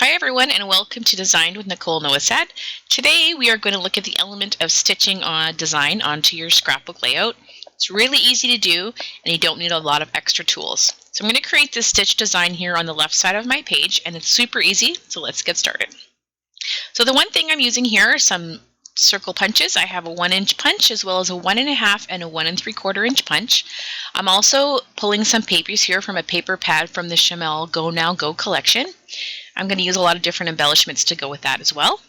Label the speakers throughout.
Speaker 1: Hi everyone and welcome to Design with Nicole Nowosad. Today we are going to look at the element of stitching a design onto your scrapbook layout. It's really easy to do and you don't need a lot of extra tools. So I'm going to create this stitch design here on the left side of my page and it's super easy, so let's get started. So the one thing I'm using here are some circle punches. I have a 1-inch punch as well as a 1.5 and a 1 3/4 inch punch. I'm also pulling some papers here from a paper pad from the Chamel Go Now Go collection. I'm going to use a lot of different embellishments to go with that as well.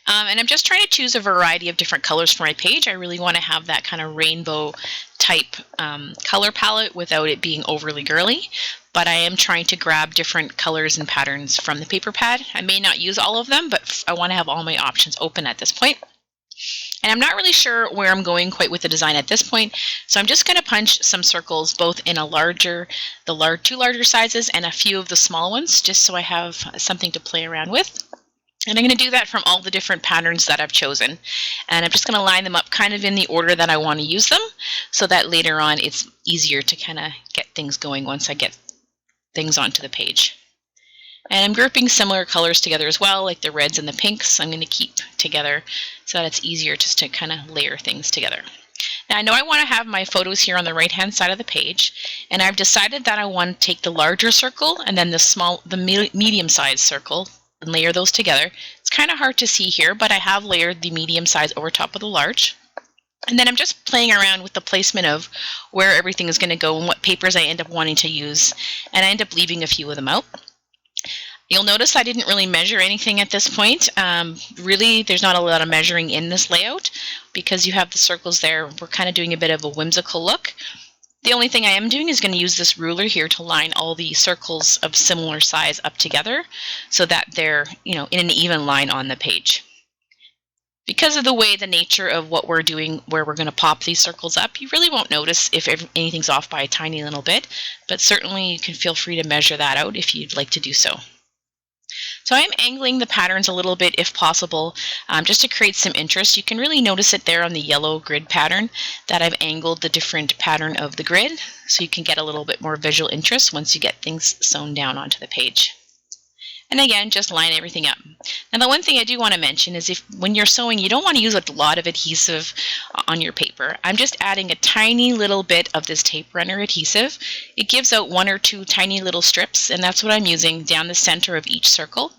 Speaker 1: And I'm just trying to choose a variety of different colors for my page. I really want to have that kind of rainbow type color palette without it being overly girly. But I am trying to grab different colors and patterns from the paper pad. I may not use all of them, but I want to have all my options open at this point. And I'm not really sure where I'm going quite with the design at this point, so I'm just going to punch some circles both in two larger sizes and a few of the small ones, just so I have something to play around with. And I'm going to do that from all the different patterns that I've chosen. And I'm just going to line them up kind of in the order that I want to use them, so that later on it's easier to kind of get things going once I get things onto the page. And I'm grouping similar colors together as well, like the reds and the pinks. I'm going to keep together so that it's easier just to kind of layer things together. Now I know I want to have my photos here on the right hand side of the page, and I've decided that I want to take the larger circle and then the medium sized circle and layer those together. It's kind of hard to see here, but I have layered the medium size over top of the large. And then I'm just playing around with the placement of where everything is going to go and what papers I end up wanting to use, and I end up leaving a few of them out. You'll notice I didn't really measure anything at this point. Really, there's not a lot of measuring in this layout because you have the circles there. We're kind of doing a bit of a whimsical look. The only thing I am doing is going to use this ruler here to line all the circles of similar size up together so that they're, in an even line on the page. Because of the nature of what we're doing, where we're going to pop these circles up, you really won't notice if anything's off by a tiny little bit, but certainly you can feel free to measure that out if you'd like to do so. So I'm angling the patterns a little bit if possible, just to create some interest. You can really notice it there on the yellow grid pattern that I've angled the different pattern of the grid, so you can get a little bit more visual interest once you get things sewn down onto the page. And again, just line everything up. Now the one thing I do want to mention is when you're sewing, you don't want to use a lot of adhesive on your paper. I'm just adding a tiny little bit of this tape runner adhesive. It gives out 1 or 2 tiny little strips, and that's what I'm using down the center of each circle.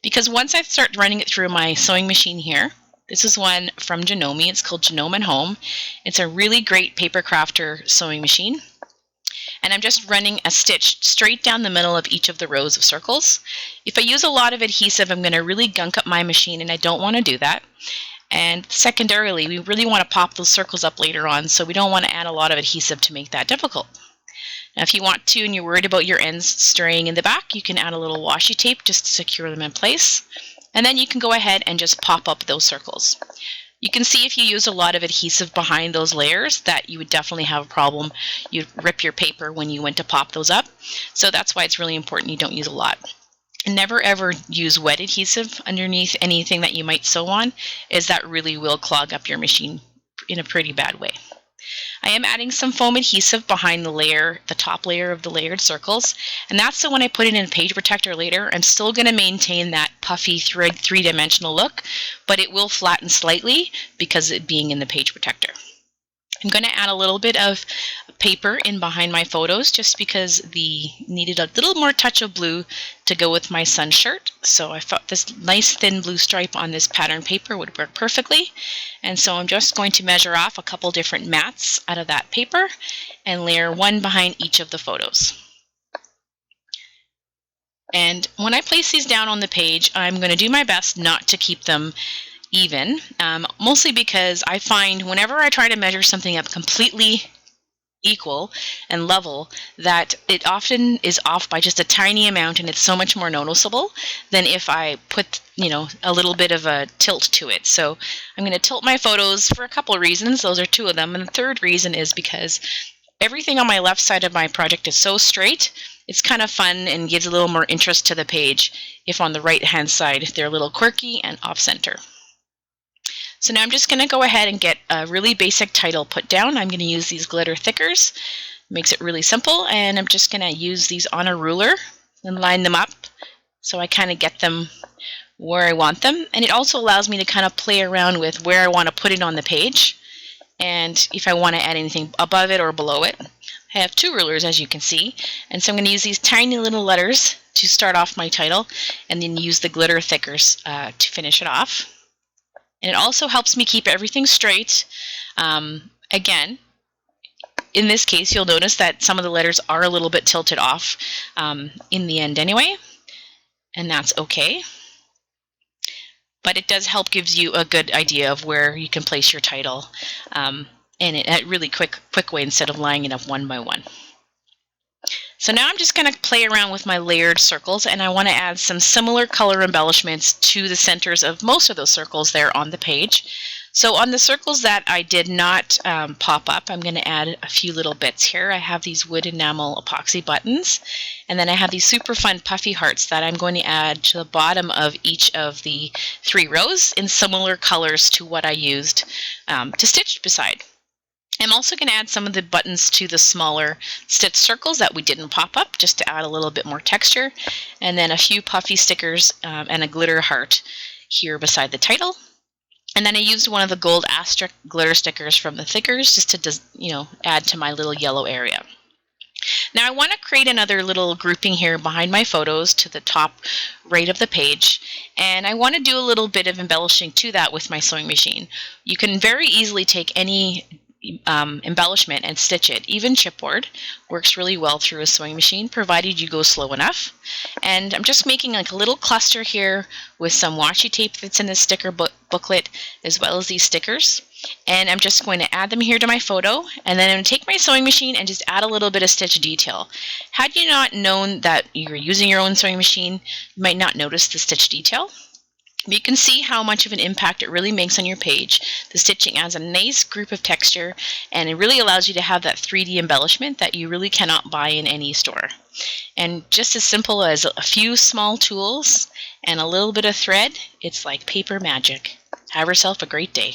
Speaker 1: Because once I start running it through my sewing machine here, this is one from Janome. It's called Janome & Home. It's a really great paper crafter sewing machine. And I'm just running a stitch straight down the middle of each of the rows of circles. If I use a lot of adhesive, I'm going to really gunk up my machine, and I don't want to do that. And secondarily, we really want to pop those circles up later on, so we don't want to add a lot of adhesive to make that difficult. Now if you want to and you're worried about your ends straying in the back, you can add a little washi tape just to secure them in place. And then you can go ahead and just pop up those circles. You can see if you use a lot of adhesive behind those layers that you would definitely have a problem. You'd rip your paper when you went to pop those up. So that's why it's really important you don't use a lot. And never ever use wet adhesive underneath anything that you might sew on, as that really will clog up your machine in a pretty bad way. I am adding some foam adhesive behind the top layer of the layered circles, and that's so when I put it in a page protector later, I'm still going to maintain that puffy three-dimensional look, but it will flatten slightly because it being in the page protector. I'm going to add a little bit of paper in behind my photos just because needed a little more touch of blue to go with my sun shirt. So I thought this nice thin blue stripe on this pattern paper would work perfectly. And so I'm just going to measure off a couple different mats out of that paper and layer one behind each of the photos. And when I place these down on the page, I'm going to do my best not to keep them even, mostly because I find whenever I try to measure something up completely equal and level, that it often is off by just a tiny amount, and it's so much more noticeable than if I put a little bit of a tilt to it. So I'm going to tilt my photos for a couple of reasons. Those are 2 of them, and the third reason is because everything on my left side of my project is so straight. It's kind of fun and gives a little more interest to the page if on the right hand side they're a little quirky and off center. So now I'm just going to go ahead and get a really basic title put down. I'm going to use these glitter thickers. Makes it really simple, and I'm just going to use these on a ruler and line them up so I kind of get them where I want them. And it also allows me to kind of play around with where I want to put it on the page, and if I want to add anything above it or below it. I have 2 rulers, as you can see, and so I'm going to use these tiny little letters to start off my title, and then use the glitter thickers to finish it off. And it also helps me keep everything straight. Again, in this case, you'll notice that some of the letters are a little bit tilted off in the end anyway, and that's okay. But it does help, gives you a good idea of where you can place your title in a really quick way instead of lining it up one by one. So now I'm just going to play around with my layered circles, and I want to add some similar color embellishments to the centers of most of those circles there on the page. So on the circles that I did not pop up, I'm going to add a few little bits here. I have these wood enamel epoxy buttons, and then I have these super fun puffy hearts that I'm going to add to the bottom of each of the 3 rows in similar colors to what I used to stitch beside. I'm also going to add some of the buttons to the smaller stitch circles that we didn't pop up, just to add a little bit more texture, and then a few puffy stickers and a glitter heart here beside the title. And then I used one of the gold asterisk glitter stickers from the thickers just to add to my little yellow area. Now I want to create another little grouping here behind my photos to the top right of the page, and I want to do a little bit of embellishing to that with my sewing machine. You can very easily take any embellishment and stitch it. Even chipboard works really well through a sewing machine, provided you go slow enough. And I'm just making like a little cluster here with some washi tape that's in the sticker booklet, as well as these stickers. And I'm just going to add them here to my photo, and then I'm going to take my sewing machine and just add a little bit of stitch detail. Had you not known that you were using your own sewing machine, you might not notice the stitch detail. You can see how much of an impact it really makes on your page. The stitching adds a nice group of texture, and it really allows you to have that 3D embellishment that you really cannot buy in any store. And just as simple as a few small tools and a little bit of thread, it's like paper magic. Have yourself a great day.